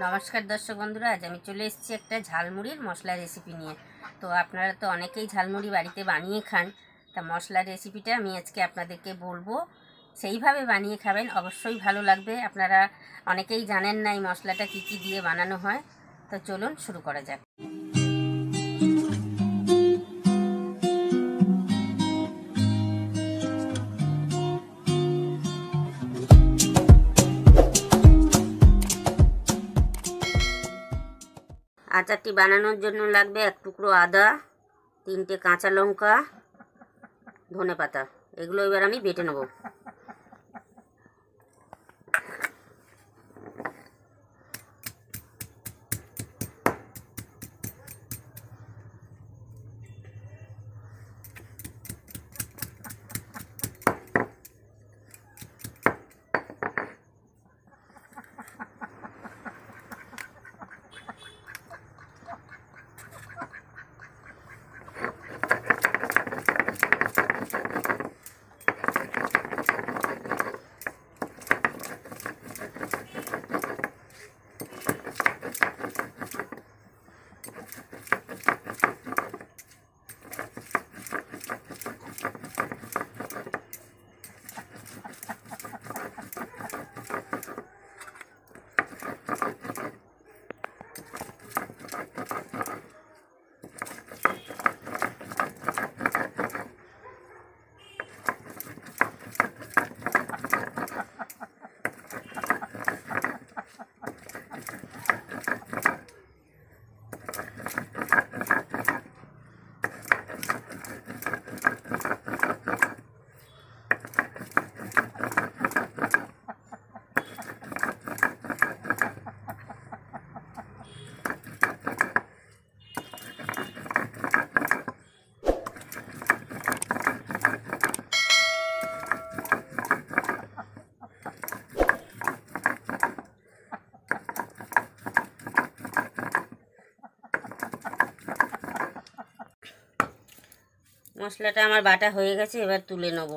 নমস্কার দর্শক বন্ধুরা, আজ আমি চলে এসেছি একটা ঝালমুড়ির মশলা রেসিপি নিয়ে। তো আপনারা তো অনেকেই ঝালমুড়ি বাড়িতে বানিয়ে খান, তা মশলার রেসিপিটা আমি আজকে আপনাদেরকে বলবো। সেইভাবে বানিয়ে খাবেন, অবশ্যই ভালো লাগবে। আপনারা অনেকেই জানেন না এই মশলাটা কী কী দিয়ে বানানো হয়। তো চলুন শুরু করা যাক। আচারটি বানানোর জন্য লাগবে এক টুকরো আদা, 3টে কাঁচা লঙ্কা, ধনেপাতা। এগুলো এবার আমি বেটে নেব। মশলাটা আমার বাটা হয়ে গেছে, এবার তুলে নেব।